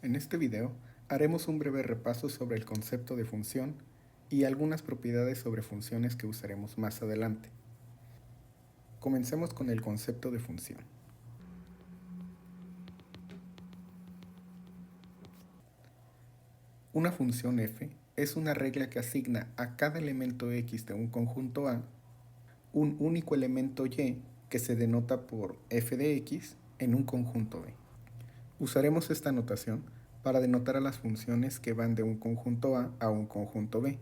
En este video haremos un breve repaso sobre el concepto de función y algunas propiedades sobre funciones que usaremos más adelante. Comencemos con el concepto de función. Una función f es una regla que asigna a cada elemento x de un conjunto A un único elemento y que se denota por f de x en un conjunto B. Usaremos esta notación para denotar a las funciones que van de un conjunto A un conjunto B,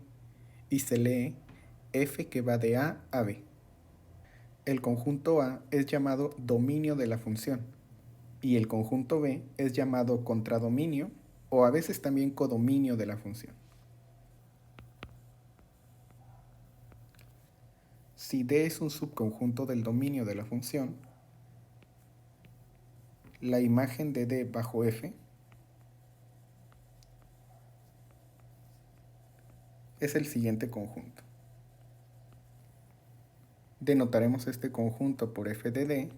y se lee f que va de A a B. El conjunto A es llamado dominio de la función, y el conjunto B es llamado contradominio o a veces también codominio de la función. Si D es un subconjunto del dominio de la función, la imagen de D bajo F es el siguiente conjunto. Denotaremos este conjunto por f de D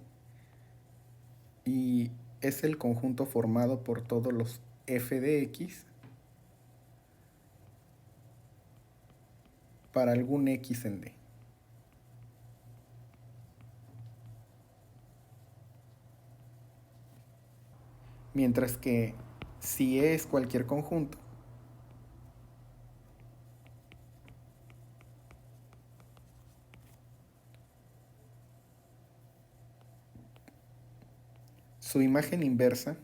y es el conjunto formado por todos los f de x para algún x en D. Mientras que si E es cualquier conjunto, su imagen inversa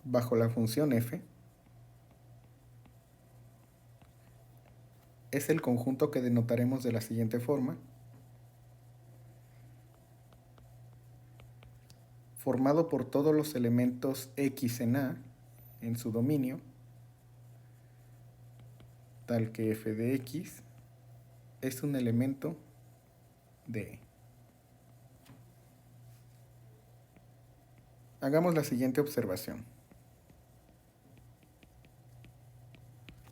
bajo la función f es el conjunto que denotaremos de la siguiente forma, formado por todos los elementos x en A en su dominio, tal que f de x es un elemento de E. Hagamos la siguiente observación.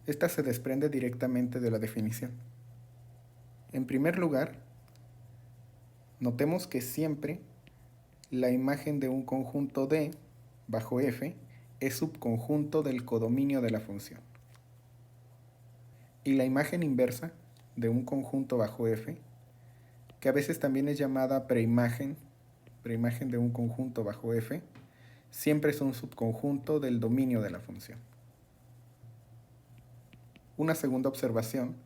Esta se desprende directamente de la definición. En primer lugar, notemos que siempre la imagen de un conjunto D bajo F es subconjunto del codominio de la función. Y la imagen inversa de un conjunto bajo F, que a veces también es llamada preimagen de un conjunto bajo F, siempre es un subconjunto del dominio de la función. Una segunda observación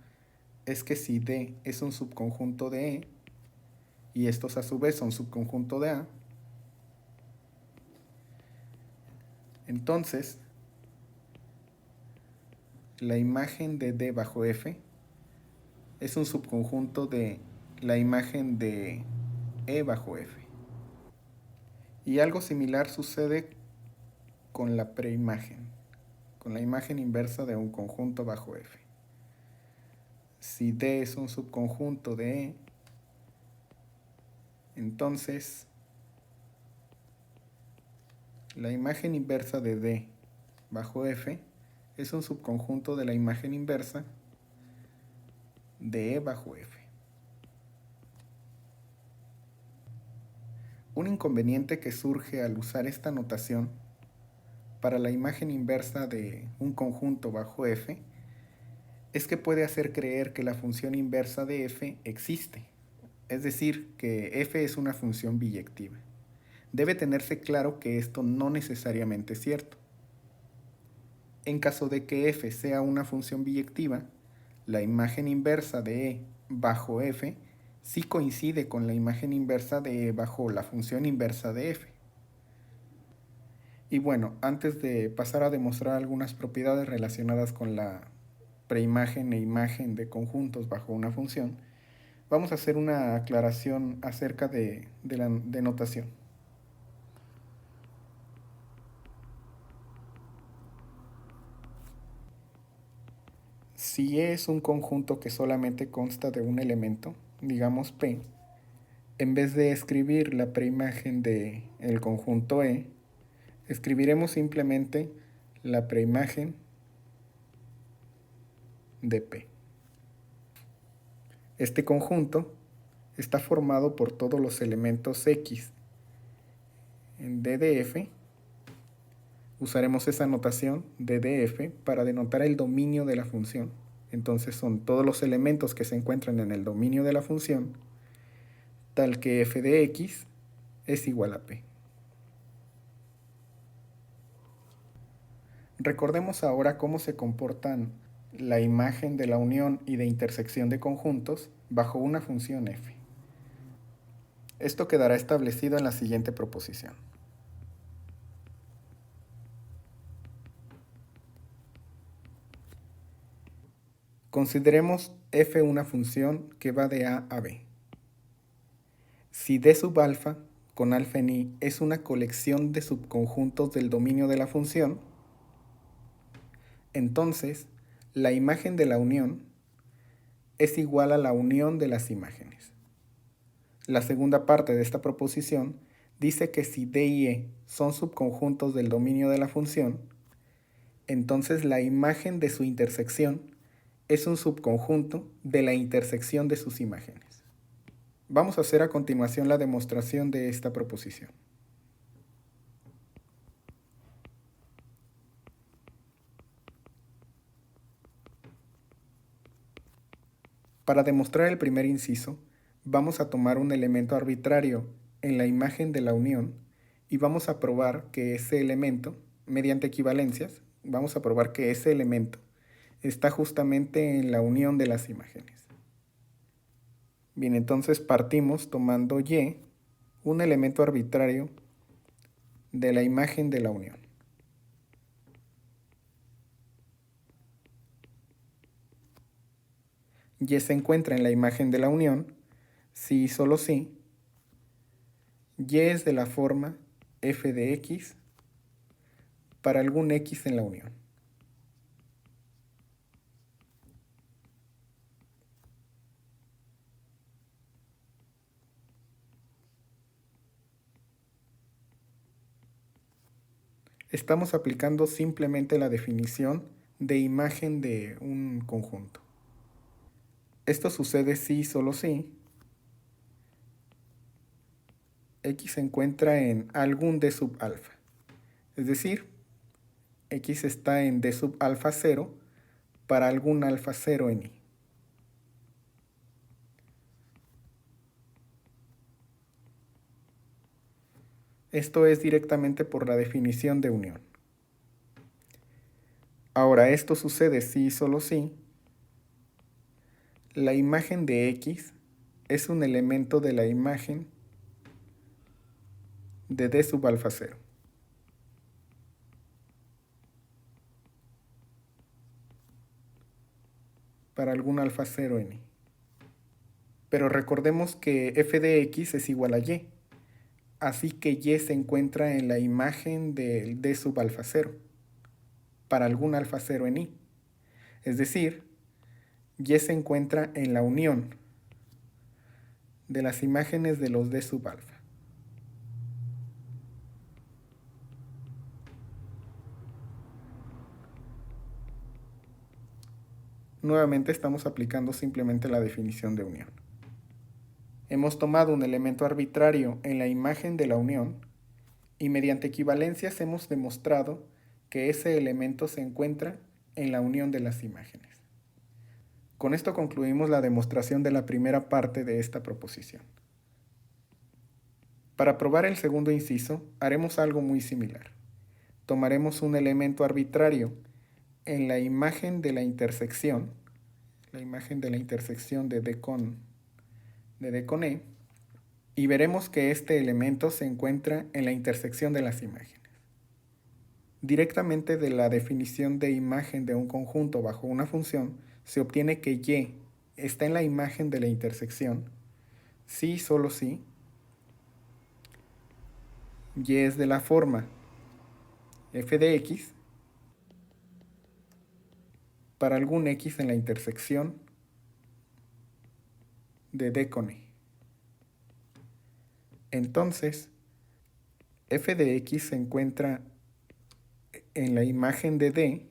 es que si D es un subconjunto de E, y estos a su vez son subconjunto de A, entonces la imagen de D bajo F es un subconjunto de la imagen de E bajo F. Y algo similar sucede con la preimagen, con la imagen inversa de un conjunto bajo F. Si D es un subconjunto de E, entonces la imagen inversa de D bajo F es un subconjunto de la imagen inversa de E bajo F. Un inconveniente que surge al usar esta notación para la imagen inversa de un conjunto bajo F es que puede hacer creer que la función inversa de f existe, es decir, que f es una función biyectiva. Debe tenerse claro que esto no necesariamente es cierto. En caso de que f sea una función biyectiva, la imagen inversa de e bajo f sí coincide con la imagen inversa de e bajo la función inversa de f. Y bueno, antes de pasar a demostrar algunas propiedades relacionadas con la preimagen e imagen de conjuntos bajo una función, vamos a hacer una aclaración acerca de la denotación. Si E es un conjunto que solamente consta de un elemento, digamos P, en vez de escribir la preimagen del conjunto E, escribiremos simplemente la preimagen de P. Este conjunto está formado por todos los elementos X en D de f, usaremos esa notación D de f para denotar el dominio de la función. Entonces son todos los elementos que se encuentran en el dominio de la función, tal que f de x es igual a p. Recordemos ahora cómo se comportan la imagen de la unión y de intersección de conjuntos bajo una función f. Esto quedará establecido en la siguiente proposición. Consideremos f una función que va de a a b. Si d sub alfa con alfa en i es una colección de subconjuntos del dominio de la función, entonces la imagen de la unión es igual a la unión de las imágenes. La segunda parte de esta proposición dice que si d y e son subconjuntos del dominio de la función, entonces la imagen de su intersección es un subconjunto de la intersección de sus imágenes. Vamos a hacer a continuación la demostración de esta proposición. Para demostrar el primer inciso, vamos a tomar un elemento arbitrario en la imagen de la unión y vamos a probar que ese elemento, mediante equivalencias, vamos a probar que ese elemento está justamente en la unión de las imágenes. Bien, entonces partimos tomando y, un elemento arbitrario de la imagen de la unión. Y se encuentra en la imagen de la unión si y solo si y es de la forma f de x para algún x en la unión. Estamos aplicando simplemente la definición de imagen de un conjunto. Esto sucede si y solo si x se encuentra en algún d sub alfa. Es decir, x está en d sub alfa 0 para algún alfa 0 en i. Esto es directamente por la definición de unión. Ahora, esto sucede si y solo si la imagen de x es un elemento de la imagen de d sub alfa 0. Para algún alfa 0 en i. Pero recordemos que f de x es igual a y. Así que y se encuentra en la imagen del d sub alfa 0. Para algún alfa 0 en i. Es decir, y se encuentra en la unión de las imágenes de los d sub alfa. Nuevamente estamos aplicando simplemente la definición de unión. Hemos tomado un elemento arbitrario en la imagen de la unión y mediante equivalencias hemos demostrado que ese elemento se encuentra en la unión de las imágenes. Con esto concluimos la demostración de la primera parte de esta proposición. Para probar el segundo inciso, haremos algo muy similar. Tomaremos un elemento arbitrario en la imagen de la intersección de D con E, y veremos que este elemento se encuentra en la intersección de las imágenes. Directamente de la definición de imagen de un conjunto bajo una función, se obtiene que y está en la imagen de la intersección si y solo si y es de la forma f de x para algún x en la intersección de D con E. Entonces, f de x se encuentra en la imagen de D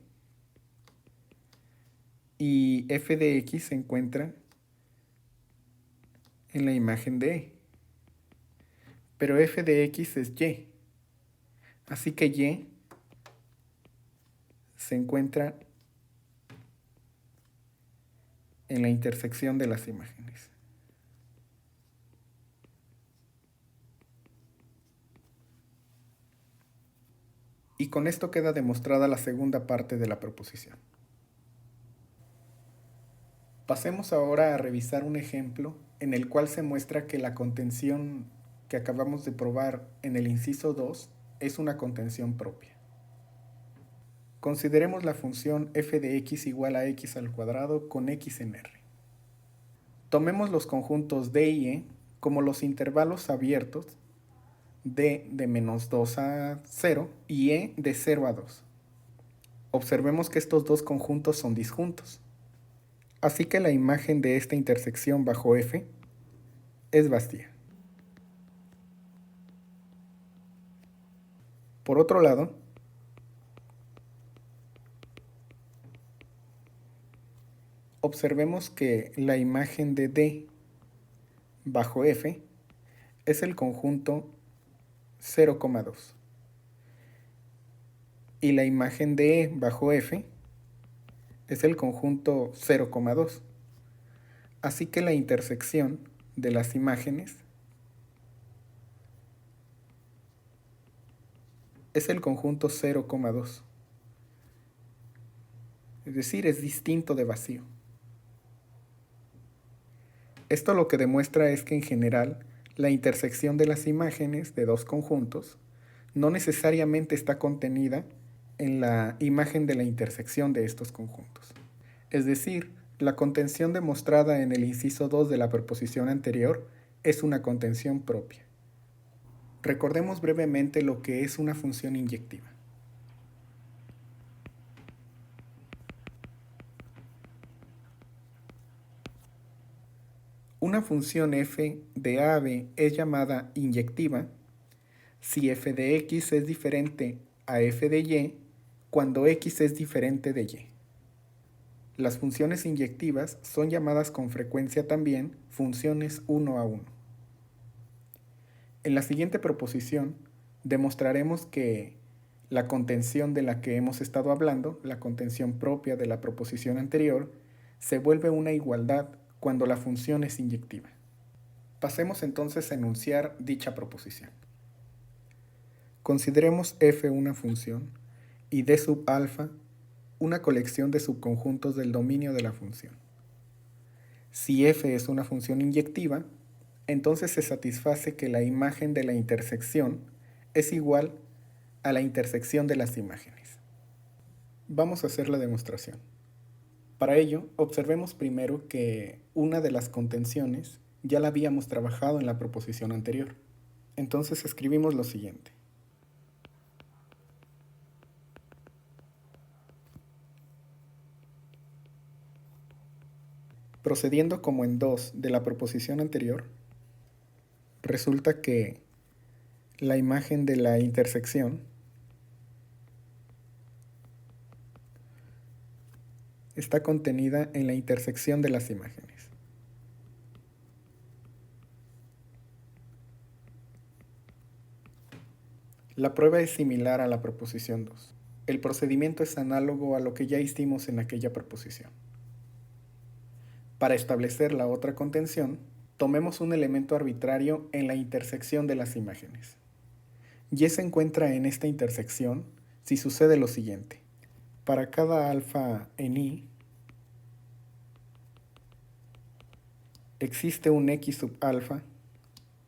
y f de x se encuentra en la imagen de E. Pero f de x es y. Así que Y se encuentra en la intersección de las imágenes. Y con esto queda demostrada la segunda parte de la proposición. Pasemos ahora a revisar un ejemplo en el cual se muestra que la contención que acabamos de probar en el inciso 2 es una contención propia. Consideremos la función f de x igual a x al cuadrado con x en R. Tomemos los conjuntos D y E como los intervalos abiertos D de menos 2 a 0 y E de 0 a 2. Observemos que estos dos conjuntos son disjuntos. Así que la imagen de esta intersección bajo F es vacía. Por otro lado, observemos que la imagen de D bajo F es el conjunto 0,2 y la imagen de E bajo F es el conjunto 0,2. Así que la intersección de las imágenes es el conjunto 0,2. Es decir, es distinto de vacío. Esto lo que demuestra es que en general la intersección de las imágenes de dos conjuntos no necesariamente está contenida en la imagen de la intersección de estos conjuntos. Es decir, la contención demostrada en el inciso 2 de la proposición anterior es una contención propia. Recordemos brevemente lo que es una función inyectiva. Una función f de a a b es llamada inyectiva si f de x es diferente a f de y cuando x es diferente de y. Las funciones inyectivas son llamadas con frecuencia también funciones 1 a 1. En la siguiente proposición demostraremos que la contención de la que hemos estado hablando, la contención propia de la proposición anterior, se vuelve una igualdad cuando la función es inyectiva. Pasemos entonces a enunciar dicha proposición. Consideremos f una función y d sub alfa una colección de subconjuntos del dominio de la función. Si f es una función inyectiva, entonces se satisface que la imagen de la intersección es igual a la intersección de las imágenes. Vamos a hacer la demostración. Para ello, observemos primero que una de las contenciones ya la habíamos trabajado en la proposición anterior. Entonces escribimos lo siguiente. Procediendo como en 2 de la proposición anterior, resulta que la imagen de la intersección está contenida en la intersección de las imágenes. La prueba es similar a la proposición 2. El procedimiento es análogo a lo que ya hicimos en aquella proposición. Para establecer la otra contención, tomemos un elemento arbitrario en la intersección de las imágenes. Y se encuentra en esta intersección si sucede lo siguiente. Para cada alfa en I, existe un X sub alfa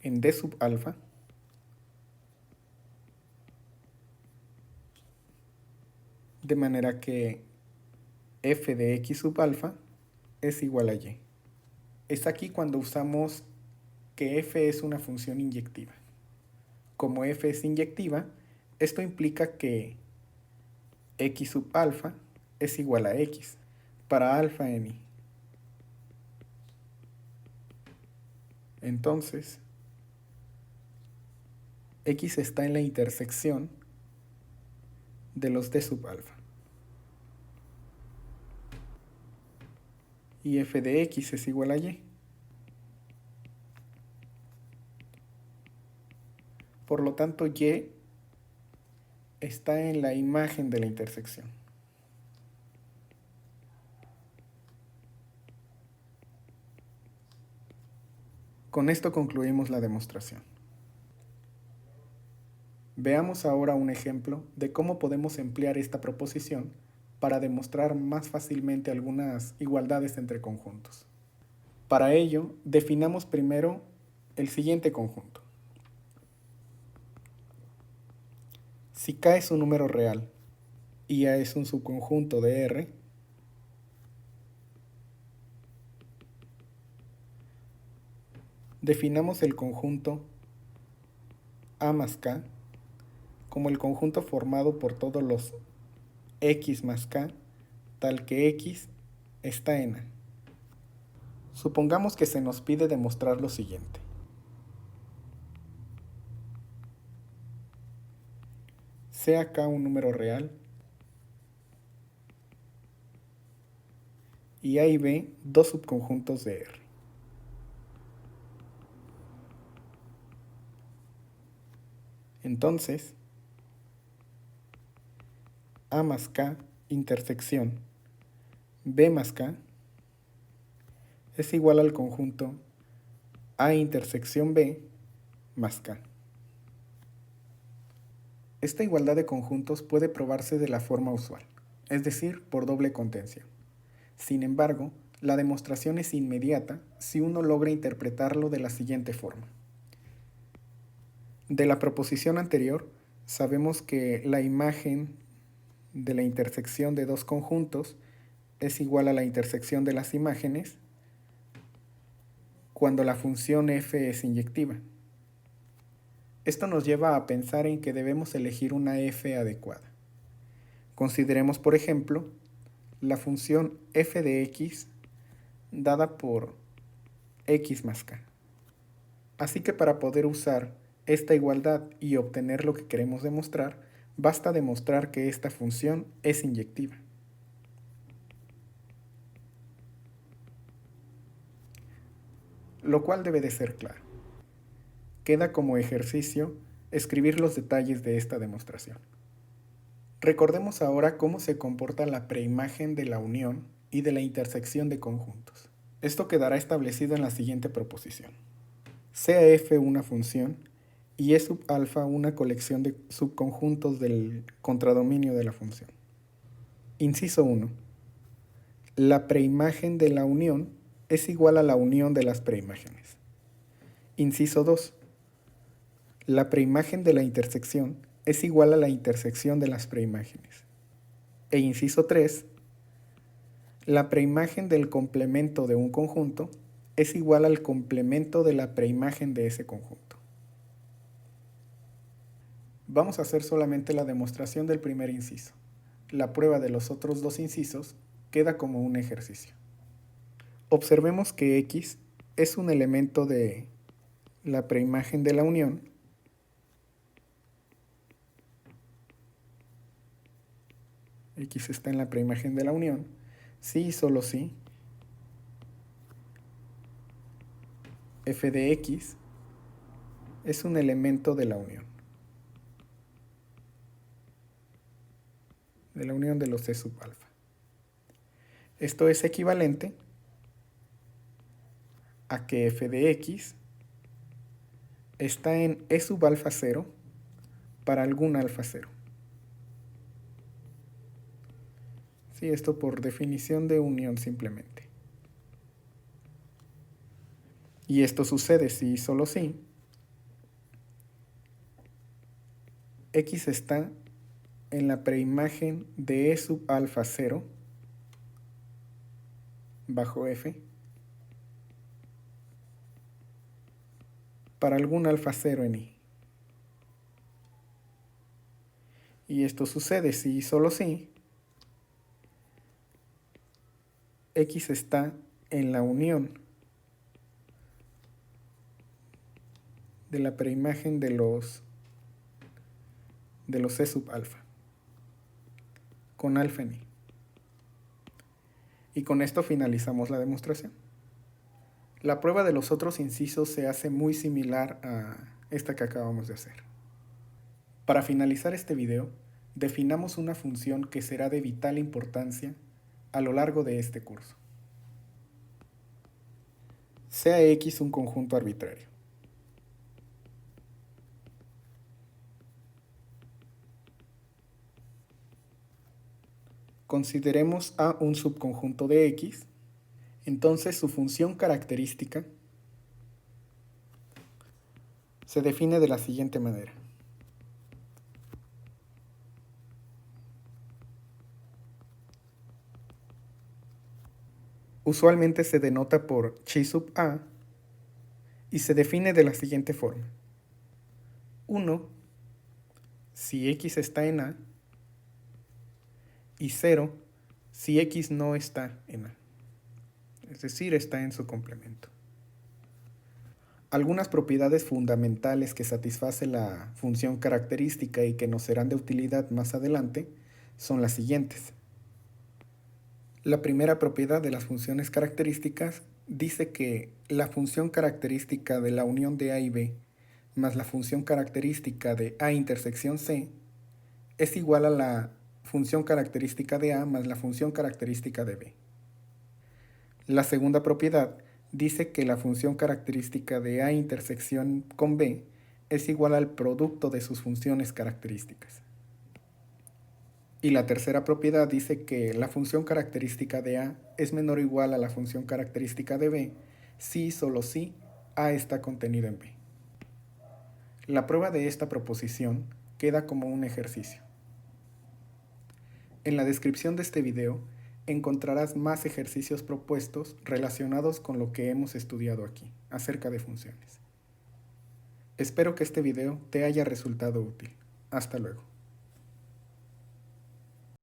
en D sub alfa de manera que f de X sub alfa es igual a Y. Es aquí cuando usamos que f es una función inyectiva. Como f es inyectiva, esto implica que X sub alfa es igual a X para alfa en I. Entonces, X está en la intersección de los D sub alfa. Y f de X es igual a Y. Por lo tanto, Y está en la imagen de la intersección. Con esto concluimos la demostración. Veamos ahora un ejemplo de cómo podemos emplear esta proposición para demostrar más fácilmente algunas igualdades entre conjuntos. Para ello, definamos primero el siguiente conjunto. Si K es un número real y A es un subconjunto de R, definamos el conjunto A más K como el conjunto formado por todos los X más K, tal que X está en A. Supongamos que se nos pide demostrar lo siguiente. Sea K un número real y A y B dos subconjuntos de R. Entonces, A más K intersección B más K es igual al conjunto A intersección B más K. Esta igualdad de conjuntos puede probarse de la forma usual, es decir, por doble contención. Sin embargo, la demostración es inmediata si uno logra interpretarlo de la siguiente forma. De la proposición anterior, sabemos que la imagen de la intersección de dos conjuntos es igual a la intersección de las imágenes cuando la función f es inyectiva. Esto nos lleva a pensar en que debemos elegir una f adecuada. Consideremos, por ejemplo, la función f de x dada por x más k. Así que para poder usar esta igualdad y obtener lo que queremos demostrar, basta demostrar que esta función es inyectiva. Lo cual debe de ser claro. Queda como ejercicio escribir los detalles de esta demostración. Recordemos ahora cómo se comporta la preimagen de la unión y de la intersección de conjuntos. Esto quedará establecido en la siguiente proposición. Sea f una función y E sub alfa una colección de subconjuntos del contradominio de la función. Inciso 1. La preimagen de la unión es igual a la unión de las preimágenes. Inciso 2. La preimagen de la intersección es igual a la intersección de las preimágenes. E inciso 3. La preimagen del complemento de un conjunto es igual al complemento de la preimagen de ese conjunto. Vamos a hacer solamente la demostración del primer inciso. La prueba de los otros dos incisos queda como un ejercicio. Observemos que X es un elemento de la preimagen de la unión X está en la preimagen de la unión si y solo si f de X es un elemento de la unión de los C sub alfa. Esto es equivalente a que f de X está en E sub alfa 0 para algún alfa 0. Sí, esto por definición de unión simplemente. Y esto sucede si y solo si X está en la preimagen de E sub alfa 0 bajo F para algún alfa 0 en I. Y esto sucede si y solo si X está en la unión de la preimagen de los C sub alfa con alfa en I. Y con esto finalizamos la demostración. La prueba de los otros incisos se hace muy similar a esta que acabamos de hacer. Para finalizar este video, definamos una función que será de vital importancia a lo largo de este curso. Sea X un conjunto arbitrario. Consideremos A un subconjunto de X, entonces su función característica se define de la siguiente manera. Usualmente se denota por chi sub A y se define de la siguiente forma. 1 si X está en A y 0 si X no está en A, es decir, está en su complemento. Algunas propiedades fundamentales que satisface la función característica y que nos serán de utilidad más adelante son las siguientes. La primera propiedad de las funciones características dice que la función característica de la unión de A y B más la función característica de A intersección C es igual a la función característica de A más la función característica de B. La segunda propiedad dice que la función característica de A intersección con B es igual al producto de sus funciones características. Y la tercera propiedad dice que la función característica de A es menor o igual a la función característica de B si y solo si A está contenido en B. La prueba de esta proposición queda como un ejercicio. En la descripción de este video encontrarás más ejercicios propuestos relacionados con lo que hemos estudiado aquí, acerca de funciones. Espero que este video te haya resultado útil. Hasta luego.